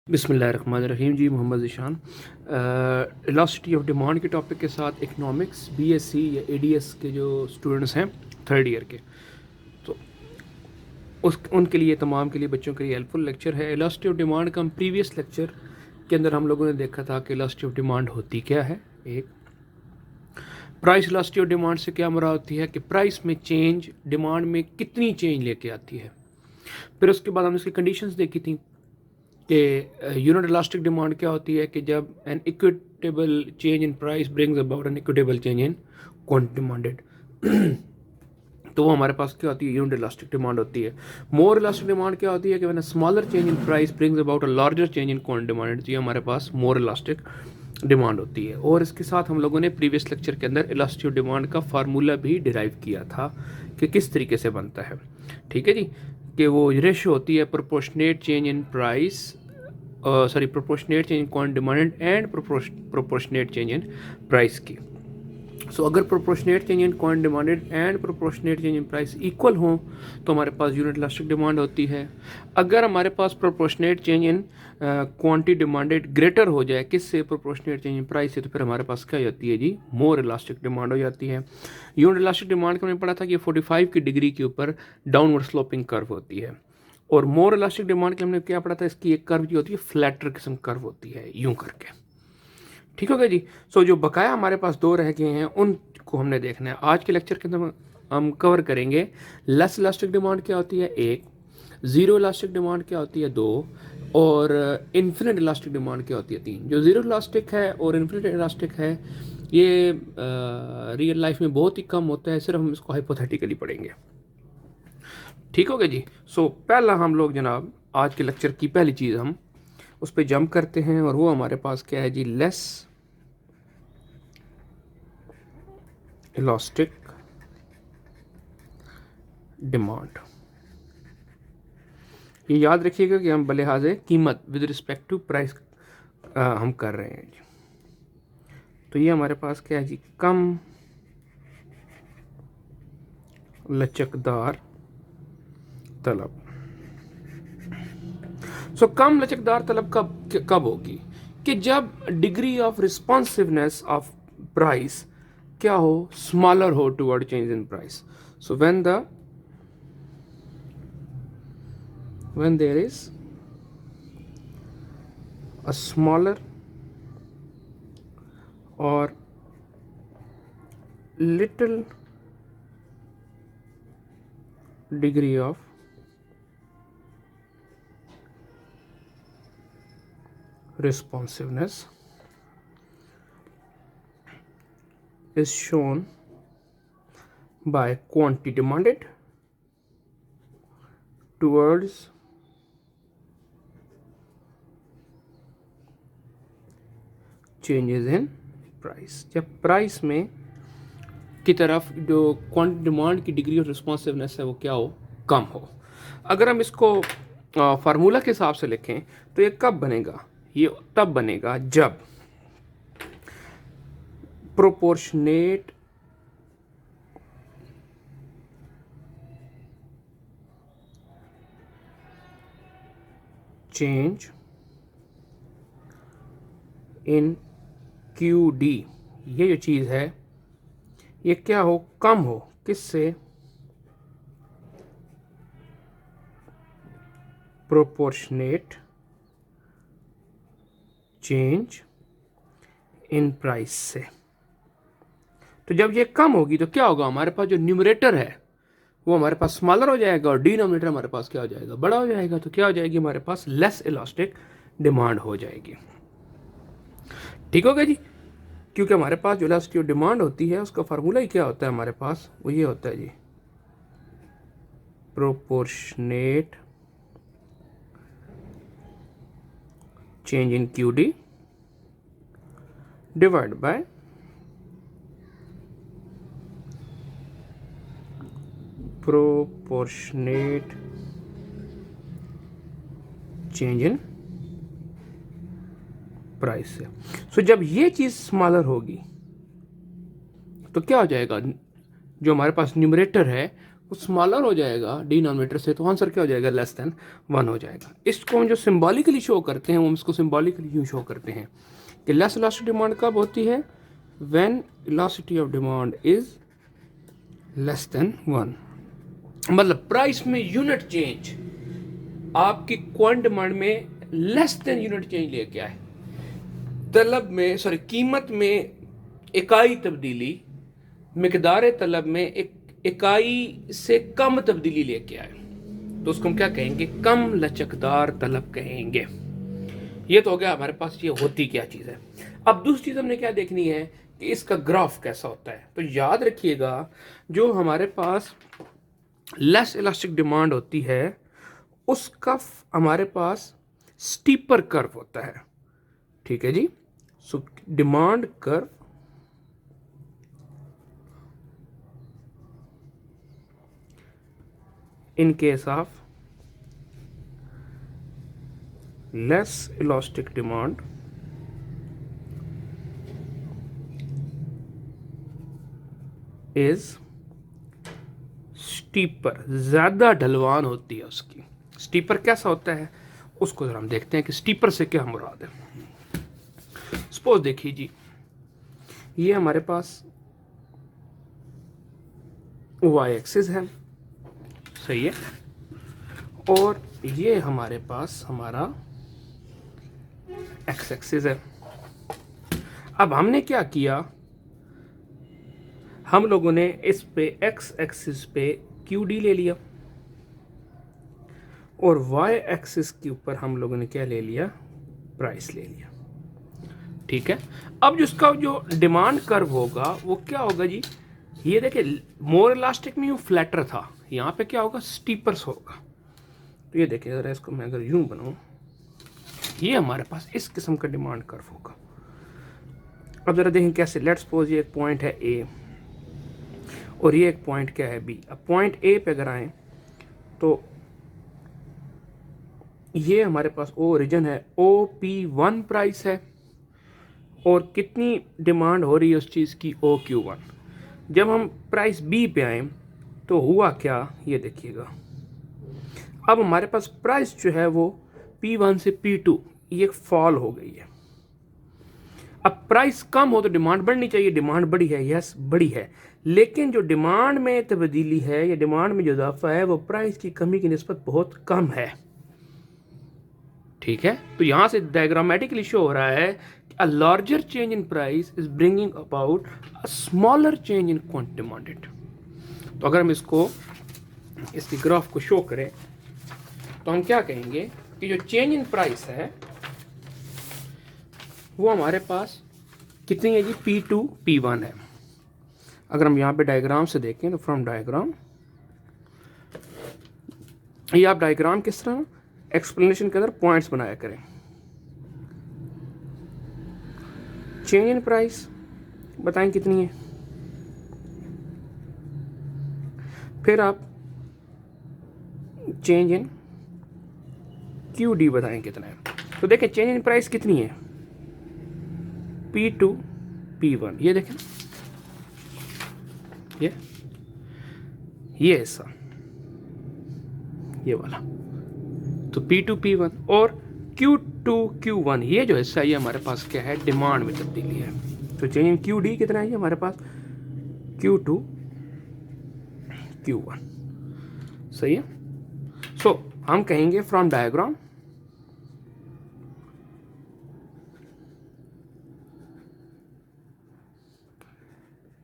बिस्मिल्लाहिर्रहमानिर्रहीम जी। Mohammad Zeeshan elasticity of demand के टॉपिक के साथ इकनॉमिक्स बीएससी या एडीएस के जो स्टूडेंट्स हैं थर्ड ईयर के, तो उनके लिए तमाम के लिए बच्चों के लिए हेल्पफुल लेक्चर है। इलास्टिसिटी ऑफ डिमांड का हम प्रीवियस लेक्चर के अंदर हम लोगों ने देखा था कि इलास्टिसिटी ऑफ डिमांड होती क्या है। एक प्राइस इलास्टिसिटी ऑफ डिमांड से क्या मुराद होती है कि प्राइस में चेंज डिमांड में कितनी चेंज लेके आती है। फिर उसके बाद हमने इसकी कंडीशंस देखी थी कि यूनिट इलास्टिक डिमांड क्या होती है कि जब an equitable change in price brings about an equitable change in quantity demanded तो वो हमारे पास क्या होती है, यूनिट इलास्टिक डिमांड होती है। मोर इलास्टिक डिमांड क्या होती है कि when a smaller change in price brings about a larger change in quantity demanded, तो ये हमारे पास मोर इलास्टिक डिमांड होती है। और इसके साथ हम लोगों ने प्रीवियस लेक्चर के अंदर इलास्टिक डिमांड का फार्मूला भी डिराइव किया था कि किस तरीके से बनता है। ठीक है जी, कि वो रेशो होती है proportionate change in price proportionate change in quantity demanded and proportionate change in price की। सो अगर proportionate change in quantity demanded and proportionate change in price equal हो तो हमारे पास यूनिट इलास्टिक डिमांड होती है। अगर हमारे पास proportionate change in quantity demanded greater हो जाए किससे, प्रोपोर्शनेट चेंज इन प्राइस से, तो फिर हमारे पास क्या होती है जी, मोर इलास्टिक डिमांड हो जाती है। यूनिट इलास्टिक डिमांड का हमने पढ़ा था कि 45 की डिग्री के ऊपर डाउनवर्ड स्लोपिंग कर्व होती है। और मोर इलास्टिक डिमांड के हमने क्या पढ़ा था, इसकी एक कर्व जो होती है फ्लैटर किस्म कर्व होती है, यूं करके। ठीक हो गया जी। सो जो बकाया हमारे पास दो रह गए हैं उनको हमने देखना है। आज के लेक्चर के अंदर हम कवर करेंगे लेस इलास्टिक डिमांड क्या होती है, एक, जीरो इलास्टिक डिमांड क्या होती है, दो, और इन्फिनिट इलास्टिक डिमांड क्या होती है, तीन। जो जीरो इलास्टिक है और इन्फिनिट इलास्टिक है ये रियल लाइफ में बहुत ही कम होता है, सिर्फ हम इसको हाइपोथेटिकली पढ़ेंगे। ठीक हो गया जी। सो पहला हम लोग जनाब आज के लेक्चर की पहली चीज़ हम उस पर जंप करते हैं और वो हमारे पास क्या है जी, लेस इलास्टिक डिमांड। ये याद रखिएगा कि हम बलिहाज़े कीमत विद रिस्पेक्ट टू प्राइस हम कर रहे हैं जी। तो ये हमारे पास क्या है जी, कम लचकदार तलब। सो कम लचकदार तलब कब होगी कि जब degree of responsiveness of price क्या हो, स्मॉलर हो toward change in price. So when there is a smaller or little degree of responsiveness is shown by quantity demanded towards changes in price. जब प्राइस में की तरफ जो quantity demand की degree of responsiveness है वो क्या हो, कम हो। अगर हम इसको फार्मूला के हिसाब से लिखें तो ये कब बनेगा, ये तब बनेगा जब प्रोपोर्शनेट चेंज इन QD, ये जो चीज़ है ये क्या हो, कम हो, किससे, प्रोपोर्शनेट चेंज इन प्राइस से। तो जब ये कम होगी तो क्या होगा, हमारे पास जो न्यूमरेटर है वो हमारे पास स्मॉलर हो जाएगा और डिनोमिनेटर हमारे पास क्या हो जाएगा, बड़ा हो जाएगा। तो क्या हो जाएगी, हमारे पास लेस इलास्टिक डिमांड हो जाएगी। ठीक हो गया जी, क्योंकि हमारे पास जो इलास्टिक डिमांड होती है उसका फार्मूला ही क्या होता है हमारे पास, वो ये होता है जी, proportionate change in QD divide by proportionate change in price से। सो जब ये चीज स्मॉलर होगी तो क्या हो जाएगा, जो हमारे पास न्यूमरेटर है वो स्मॉलर हो जाएगा डिनोमिनेटर से, तो आंसर क्या हो जाएगा, लेस देन 1 हो जाएगा। इसको हम जो सिंबॉलिकली शो करते हैं, वो हम इसको सिंबॉलिकली यूँ शो करते हैं कि लेस इलास्टिक डिमांड कब होती है, when elasticity of demand is less than 1। मतलब प्राइस में यूनिट चेंज आपकी क्वांट डिमांड में लेस देन यूनिट चेंज लेके आए, तलब में कीमत में इकाई तब्दीली, मिकदार तलब में एक इकाई से कम तब्दीली लेके आए, तो उसको हम क्या कहेंगे, कम लचकदार तलब कहेंगे। ये तो हो गया हमारे पास ये होती क्या चीज़ है। अब दूसरी चीज़ हमने क्या देखनी है कि इसका ग्राफ कैसा होता है। तो याद रखिएगा, जो हमारे पास लेस इलास्टिक डिमांड होती है उसका हमारे पास स्टीपर कर्व होता है, ठीक है जी। So demand curve in case of less elastic demand is steeper, ज़्यादा ढलवान होती है उसकी। स्टीपर कैसा होता है उसको जरा हम देखते हैं कि स्टीपर से क्या मुराद है। सपोज देखिए जी, ये हमारे पास y एक्सिस है, सही है, और ये हमारे पास हमारा x एक्सिस है। अब हमने क्या किया, हम लोगों ने इस पे x एक्सिस पे QD ले लिया और y एक्सिस के ऊपर हम लोगों ने क्या ले लिया, प्राइस ले लिया, ठीक है। अब जिसका जो डिमांड कर्व होगा वो क्या होगा जी, ये देखिए मोर इलास्टिक में यूँ फ्लैटर था, यहाँ पे क्या होगा, स्टीपर्स होगा। तो ये देखिए ज़रा, इसको मैं अगर यूँ बनाऊँ, ये हमारे पास इस किस्म का डिमांड कर्व होगा। अब ज़रा देखें कैसे, लेट्स सपोज ये एक पॉइंट है ए और ये एक पॉइंट क्या है बी। अब पॉइंट ए पे अगर आएँ तो ये हमारे पास ओरिजिन है, OP1 प्राइस है, और कितनी डिमांड हो रही है उस चीज़ की, OQ1। जब हम प्राइस बी पे आए तो हुआ क्या, ये देखिएगा, अब हमारे पास प्राइस जो है वो P1 से P2 ये फॉल हो गई है। अब प्राइस कम हो तो डिमांड बढ़नी चाहिए, डिमांड बढ़ी है, यस बढ़ी है, लेकिन जो डिमांड में तब्दीली है या डिमांड में जो इजाफा है वो प्राइस की कमी की निस्बत बहुत कम है, ठीक है। तो यहाँ से डायग्रामेटिकली शो हो रहा है a larger change in price is bringing about a smaller change in quantity demanded। तो अगर हम इसकी ग्राफ को शो करें तो हम क्या कहेंगे कि जो चेंज इन प्राइस है वो हमारे पास कितनी है जी, P2 P1 है। अगर हम यहाँ पे डायग्राम से देखें तो फ्रॉम डायग्राम, ये आप डायग्राम किस तरह एक्सप्लेनेशन के अंदर पॉइंट्स बनाया करें। चेंज इन प्राइस बताएं कितनी है, फिर आप चेंज इन QD बताएं कितना है। तो देखें चेंज इन प्राइस कितनी है, P2 P1, ये देखें, ये ऐसा, ये वाला, तो P2 P1 और Q2 Q1, ये जो हिस्सा ये हमारे पास क्या है, डिमांड में तब्दीली है। तो चेंज इन QD कितना है हमारे पास, Q2 Q1, सही है। सो हम कहेंगे फ्रॉम डायग्राम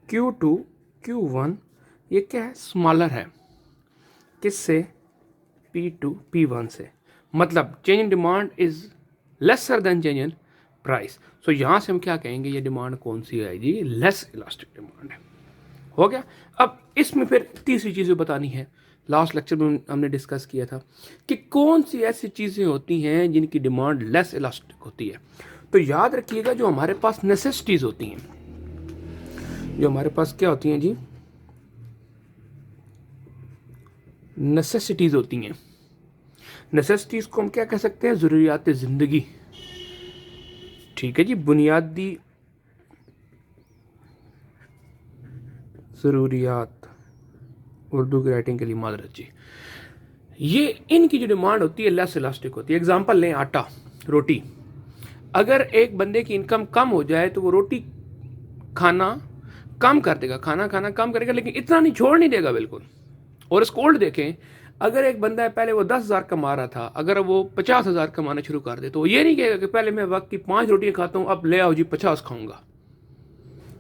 Q2 Q1 ये क्या है, स्मॉलर है, किससे, P2 P1 से, मतलब change in demand is lesser than change in price. So यहाँ से हम क्या कहेंगे, ये डिमांड कौन सी आएगी, लेस इलास्टिक डिमांड है, हो गया। अब इसमें फिर तीसरी चीज़ें बतानी है, लास्ट लेक्चर में हमने डिस्कस किया था कि कौन सी ऐसी चीज़ें होती हैं जिनकी डिमांड लेस इलास्टिक होती है। तो याद रखिएगा, जो हमारे पास नेसेसिटीज़ होती हैं, जो हमारे पास क्या होती हैं जी, नेसेसिटीज़ होती हैं। नेसेसिटीज़ को हम क्या कह सकते हैं, ज़रूरियात ज़िंदगी, ठीक है जी, बुनियादी ज़रूरियात उर्दू की राइटिंग के लिए मादरत जी। ये इनकी जो डिमांड होती है लेस इलास्टिक होती है। एग्जांपल लें, आटा, रोटी। अगर एक बंदे की इनकम कम हो जाए तो वो रोटी खाना कम कर देगा, खाना खाना कम करेगा, लेकिन इतना नहीं, छोड़ नहीं देगा बिल्कुल। और इसको उल्ट देखें, अगर एक बंदा है पहले वो 10,000 कमा रहा था, अगर वो 50,000 कमाना शुरू कर दे तो वो ये नहीं कहेगा कि पहले मैं वक्त की 5 रोटियां खाता हूं, अब ले आओ जी 50 खाऊंगा।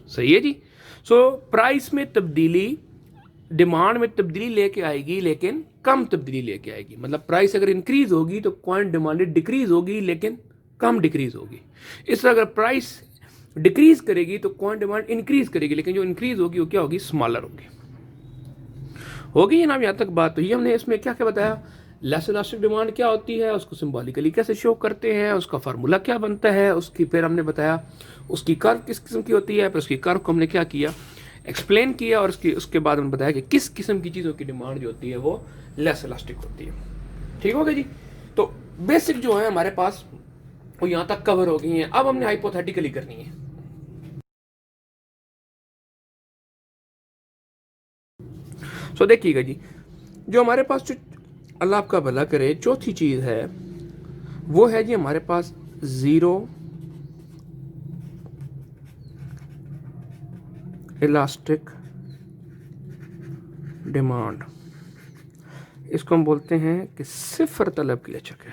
सही है जी। सो प्राइस में तब्दीली डिमांड में तब्दीली लेके आएगी, लेकिन कम तब्दीली लेके आएगी। मतलब प्राइस अगर इंक्रीज होगी तो क्वांट डिमांडेड डिक्रीज होगी, लेकिन कम डिक्रीज होगी। इस तरह अगर प्राइस डिक्रीज करेगी तो क्वांट डिमांड इंक्रीज करेगी, लेकिन जो इंक्रीज होगी वो क्या होगी, स्मॉलर होगी। होगी ये ना, यहाँ तक बात। तो ये हमने इसमें क्या क्या बताया, लेस इलास्टिक डिमांड क्या होती है, उसको सिंबॉलिकली कैसे शो करते हैं, उसका फार्मूला क्या बनता है, उसकी फिर हमने बताया उसकी कर्व किस किस्म की होती है, फिर उसकी कर्व को हमने क्या किया, एक्सप्लेन किया, और उसके बाद हमने बताया कि किस किस्म की चीज़ों की डिमांड जो होती है वो लेस इलास्टिक होती है। ठीक हो गया जी। तो बेसिक जो है हमारे पास वो यहाँ तक कवर हो गई हैं। अब हमने हाइपोथेटिकली करनी है। सो देखिएगा जी, जो हमारे पास जो अल्लाह आपका भला करे चौथी चीज़ है वो है जी हमारे पास ज़ीरो इलास्टिक डिमांड। इसको हम बोलते हैं कि सिफर तलब की लचक है।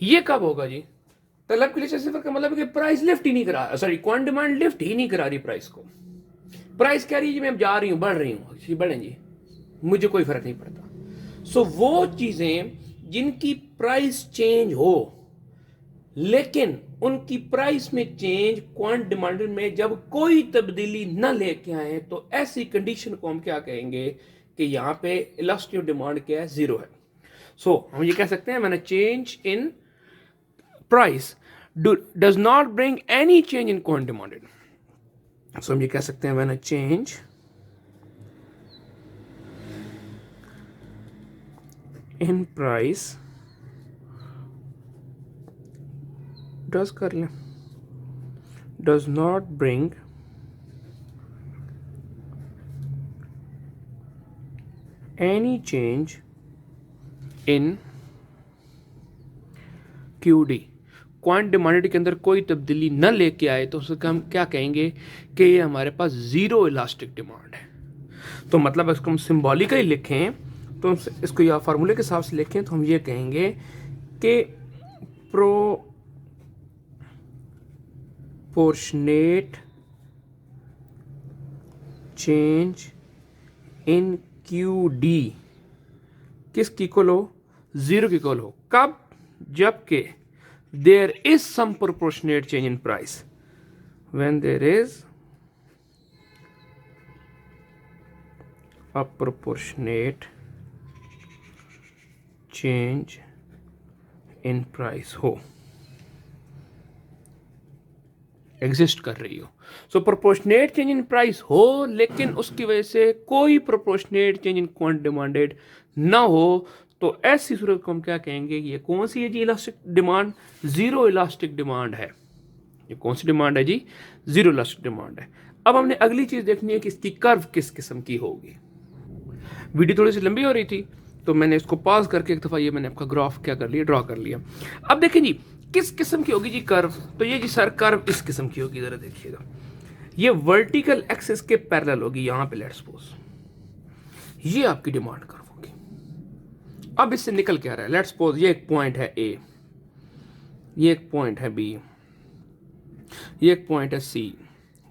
ये कब होगा जी, तलब की लचक सिफर का मतलब है कि प्राइस लिफ्ट ही नहीं करा, सॉरी क्वांट डिमांड लिफ्ट ही नहीं करा रही प्राइस को। प्राइस कह रही है जी मैं जा रही हूं, बढ़ रही हूं, बढ़ें जी, मुझे कोई फर्क नहीं पड़ता। सो वो चीजें जिनकी प्राइस चेंज हो लेकिन उनकी प्राइस में चेंज क्वांट डिमांड में जब कोई तब्दीली न लेके आए, तो ऐसी कंडीशन को हम क्या कहेंगे कि यहां पे इलास्टिक डिमांड क्या है, जीरो है। सो हम ये कह सकते हैं, मैंने change in price does not bring any change in quant demanded. So हम ये कह सकते हैं, when a change in price does कर लें, does not bring any change in QD, quant demanded के अंदर कोई तब्दीली न लेके आए, तो उसको हम क्या कहेंगे कि ये हमारे पास जीरो इलास्टिक डिमांड है। तो मतलब इसको हम सिंबॉलिकली लिखें, तो इसको या फार्मूले के हिसाब से लिखें तो हम ये कहेंगे कि प्रोपोर्शनेट चेंज इन QD किसकी इक्वल हो, जीरो की इक्वल हो। कब, जबकि there is some proportionate change in price, when there is a proportionate change in price हो, एग्जिस्ट कर रही हो। सो प्रोपोर्शनेट चेंज इन प्राइस हो, लेकिन उसकी वजह से कोई proportionate change in quant demanded ना हो, तो ऐसी सूरत को हम क्या कहेंगे, ये कौन सी है जी elastic demand, zero elastic demand है। ये कौन सी डिमांड है जी, जीरो इलास्टिक डिमांड है। अब हमने अगली चीज देखनी है कि इसकी कर्व किस किस्म की होगी। वीडियो थोड़ी सी लंबी हो रही थी तो मैंने इसको पॉज करके एक दफा ये मैंने आपका ग्राफ क्या कर लिया, ड्रॉ कर लिया। अब देखें जी किस किस्म की होगी जी कर्व, तो ये जी सर कर्व इस किस्म की होगी, जरा देखिएगा, ये वर्टिकल एक्सिस के पैरेलल होगी यहां पे, लेट्स सपोज ये आपकी डिमांड कर्व होगी। अब इससे निकल क्या रहा है, लेट्स सपोज ये एक पॉइंट है ए, ये एक पॉइंट है बी, ये एक पॉइंट है सी,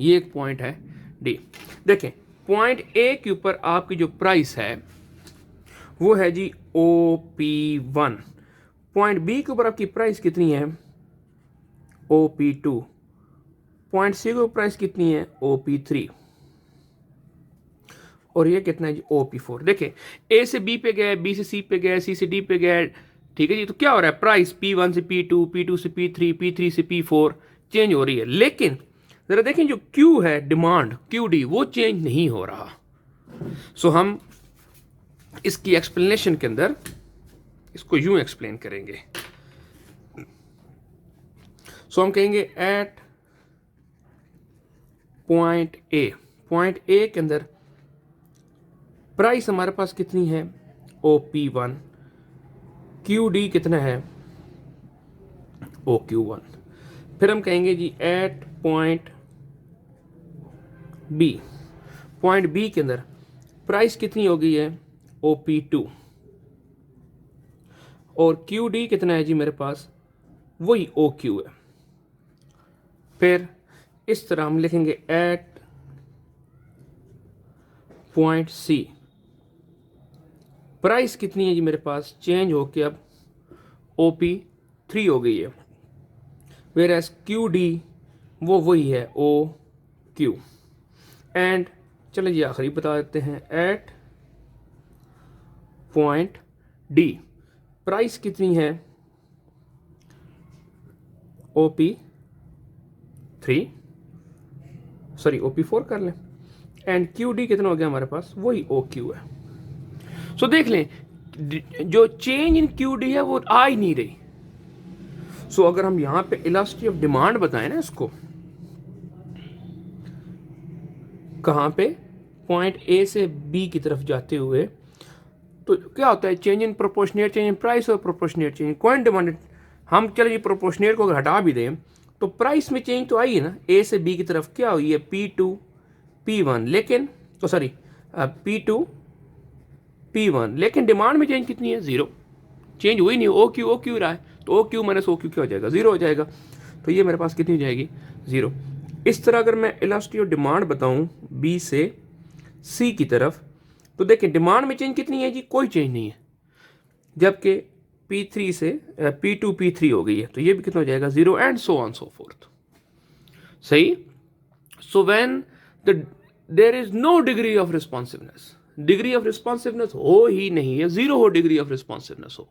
ये एक पॉइंट है डी। देखें पॉइंट ए के ऊपर आपकी जो प्राइस है वो है जी OP1, पॉइंट बी के ऊपर आपकी प्राइस कितनी है OP2, पॉइंट सी के ऊपर प्राइस कितनी है OP3, और ये कितना है जी OP4। देखें ए से बी पे गए, बी से सी पे गए, सी से डी पे गए, ठीक है जी। तो क्या हो रहा है, प्राइस P1 से P2, P2 से P3, P3 से P4 चेंज हो रही है, लेकिन जरा देखें जो Q है डिमांड QD वो चेंज नहीं हो रहा। सो हम इसकी एक्सप्लेनेशन के अंदर इसको यूं एक्सप्लेन करेंगे। सो हम कहेंगे एट पॉइंट ए के अंदर प्राइस हमारे पास कितनी है, OP1, QD कितना है, OQ1। फिर हम कहेंगे जी एट पॉइंट बी के अंदर प्राइस कितनी हो गई है, OP2, और QD कितना है जी मेरे पास, वही OQ है। फिर इस तरह हम लिखेंगे एट पॉइंट C प्राइस कितनी है जी मेरे पास, चेंज होके अब OP3 हो गई है, वेयर एज QD वो वही है OQ। एंड चलो जी आखिरी बता देते हैं, एट पॉइंट D प्राइस कितनी है, OP3, सॉरी OP4 कर लें, एंड QD कितना हो गया हमारे पास, वही OQ है। सो देख लें जो चेंज इन QD है वो आ ही नहीं रही। सो अगर हम यहां पे इलास्टिसिटी ऑफ डिमांड बताएं ना इसको, कहां पे, पॉइंट A से B की तरफ जाते हुए, तो क्या होता है, change in proportionate change in price और proportionate change in quantity demanded. हम चलो ये प्रोपोर्शनेट को अगर हटा भी दें तो प्राइस में चेंज तो आई है ना, A से B की तरफ क्या हुई है, P2 P1, लेकिन तो सॉरी P2 P1, लेकिन डिमांड में चेंज कितनी है, जीरो, चेंज हुई नहीं, OQ रहा है, तो OQ माइनस OQ क्या हो जाएगा, जीरो हो जाएगा। तो ये मेरे पास कितनी हो जाएगी, जीरो। इस तरह अगर मैं इलास्टिसिटी ऑफ डिमांड बताऊं B से C की तरफ, तो देखिए डिमांड में चेंज कितनी है जी, कोई चेंज नहीं है, जबकि P3 से P2 P3 हो गई है, तो ये भी कितना हो जाएगा, zero, and so on so forth. सही। So when there is no degree of responsiveness, degree of responsiveness हो ही नहीं है, जीरो हो डिग्री ऑफ रिस्पॉन्सिवनेस हो,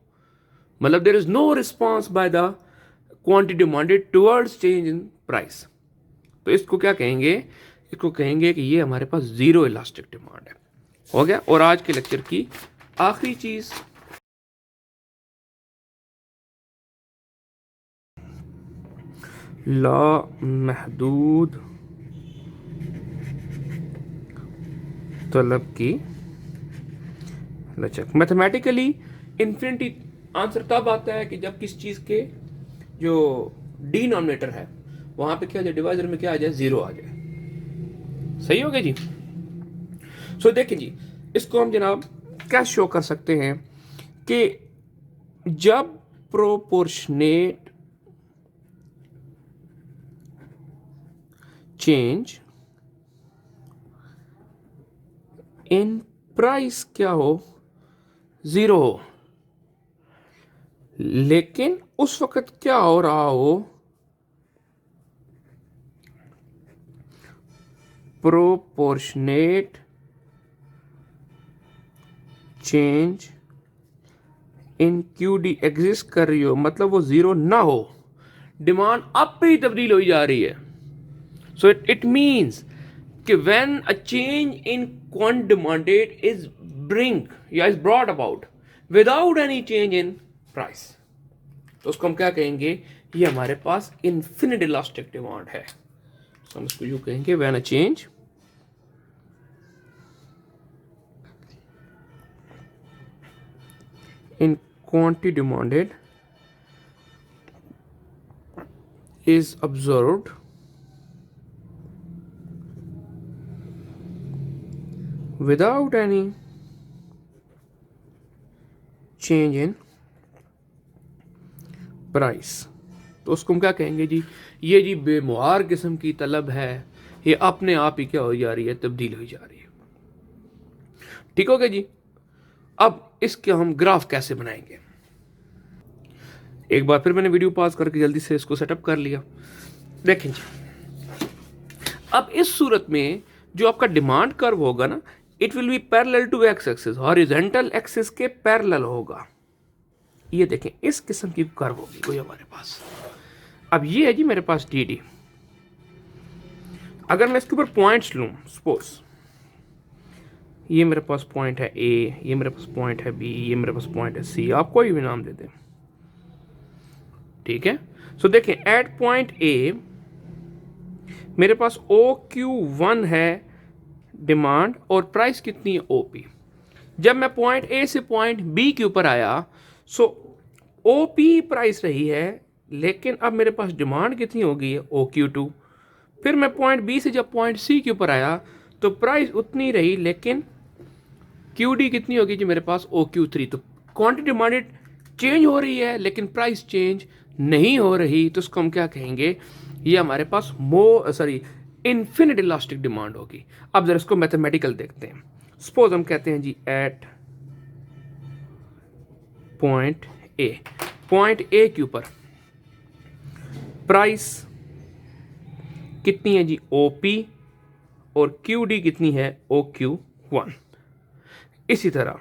मतलब there is no response by the quantity demanded towards change in price, तो इसको क्या कहेंगे, इसको कहेंगे कि ये हमारे पास जीरो इलास्टिक डिमांड है। हो गया। और आज के लेक्चर की आखिरी चीज, लामहदूद तलब की लचक। मैथमेटिकली इन्फिनिटी आंसर तब आता है कि जब किस चीज के जो डिनोमिनेटर है वहां पे क्या आ जाए, डिवाइजर में क्या आ जाए, जीरो आ जाए। सही हो गया जी। सो देखिए जी, इसको हम जनाब क्या शो कर सकते हैं कि जब प्रोपोर्शनेट चेंज इन प्राइस क्या हो, जीरो हो, लेकिन उस वक्त क्या हो रहा हो, proportionate change in QD exist कर रही हो, मतलब वो जीरो ना हो, डिमांड अप पे ही तब्दील हो जा रही है। सो इट मीन्स कि when a change in quantity demanded is bring या is brought about without any change in price, तो उसको हम क्या कहेंगे, ये हमारे पास इन्फिनिट इलास्टिक डिमांड है। हम इसको यूं कहेंगे, when a change in quantity demanded is observed without any change in price, तो उसको हम क्या कहेंगे जी, ये जी बेमुहार किस्म की तलब है, ये अपने आप ही क्या हो जा रही है, तब्दील हो जा रही है। ठीक हो गया जी। अब इसके हम ग्राफ कैसे बनाएंगे, एक बार फिर मैंने वीडियो पॉज करके जल्दी से इसको सेटअप कर लिया। देखें जी, अब इस सूरत में जो आपका डिमांड कर्व होगा ना, it will be parallel to x axis, horizontal axis के पैरेलल होगा। ये देखें इस किस्म की कर्व होगी कोई हमारे पास। अब ये है जी मेरे पास DD, अगर मैं इसके ऊपर पॉइंट्स लूं, सपोज ये मेरे पास पॉइंट है A, ये मेरे पास पॉइंट है B, ये मेरे पास पॉइंट है C, आप कोई भी नाम दे दें, ठीक है। सो देखें एट पॉइंट ए मेरे पास OQ1 है डिमांड और प्राइस कितनी है OP। जब मैं पॉइंट ए से पॉइंट बी के ऊपर आया सो OP प्राइस रही है, लेकिन अब मेरे पास डिमांड कितनी हो गई है OQ2। फिर मैं पॉइंट बी से जब पॉइंट सी के ऊपर आया तो प्राइस उतनी रही, लेकिन QD कितनी होगी जी मेरे पास OQ3। तो क्वांटिटी डिमांडेड चेंज हो रही है लेकिन प्राइस चेंज नहीं हो रही, तो उसको हम क्या कहेंगे, ये हमारे पास इन्फिनिट इलास्टिक डिमांड होगी। अब जरा इसको मैथमेटिकल देखते हैं। सपोज हम कहते हैं जी एट पॉइंट ए के ऊपर प्राइस कितनी है जी OP और QD कितनी है OQ1। इसी तरह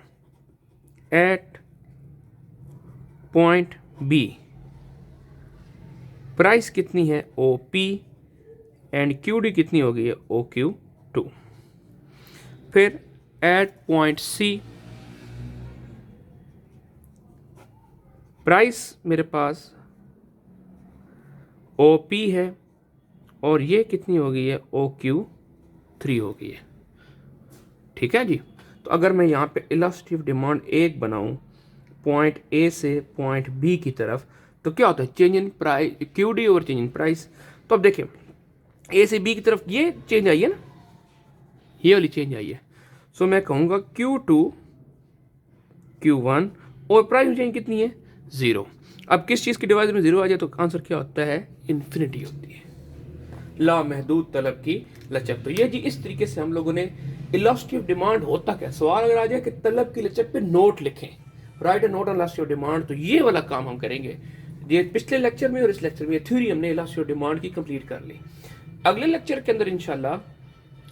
एट पॉइंट बी प्राइस कितनी है OP एंड QD कितनी हो गई है OQ2। फिर एट पॉइंट C प्राइस मेरे पास OP है और ये कितनी हो गई है OQ3 हो गई है। ठीक है जी। तो अगर मैं यहाँ पे इलास्टिक डिमांड एक बनाऊं पॉइंट ए से पॉइंट बी की तरफ, तो क्या होता है चेंज इन प्राइस QD और चेंज इन प्राइस। तो अब देखें ए से बी की तरफ ये चेंज आई है ना, ये वाली चेंज आई है। सो मैं कहूँगा Q2 Q1 और प्राइस चेंज कितनी है 0। अब किस चीज़ की डिवाइजर में 0 आ जाए तो आंसर क्या होता है इन्फिनिटी होती है, लामहदूद तलब की लचक। तो ये जी इस तरीके से हम लोगों ने इलास्टिक डिमांड होता क्या, सवाल अगर आ जाए कि तलब की लचक पे नोट लिखें, right A note on elastic demand, तो ये वाला काम हम करेंगे। ये पिछले लेक्चर में और इस लेक्चर में थ्योरी हमने इलास्टिक डिमांड की कंप्लीट कर ली। अगले लेक्चर के अंदर इंशाल्लाह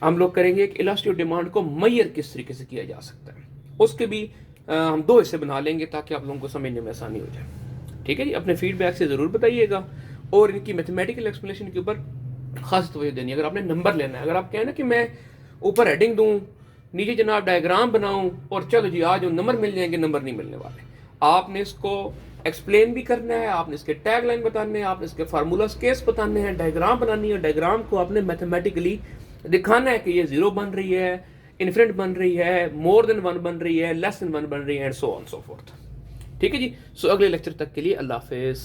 हम लोग करेंगे कि इलास्टिक डिमांड को मैयर किस तरीके से किया जा सकता है, उसके भी हम 2 हिस्से बना लेंगे ताकि आप लोगों को समझने में आसानी हो जाए। ठीक है जी। अपने फीडबैक से ज़रूर बताइएगा और इनकी मैथमेटिकल एक्सप्लेनेशन के ऊपर खास तवज्जो देनी है। अगर आपने नंबर लेना है, अगर आप कहें ना कि मैं ऊपर हेडिंग दूं, नीचे जनाब डायग्राम बनाऊं और चलो जी आज नंबर मिल जाएंगे, नंबर नहीं मिलने वाले। आपने इसको एक्सप्लेन भी करना है, आपने इसके टैग लाइन बताने हैं, आपने इसके फार्मूला केस बताने हैं, डायग्राम बनानी है, डायग्राम को आपने मैथमेटिकली दिखाना है कि ये 0 बन रही है, इन्फिनिट बन रही है, मोर देन 1 बन रही है, लेस देन 1 बन रही है, and so on so fourth. ठीक है जी। सो अगले लेक्चर तक के लिए अल्लाह हाफिज़।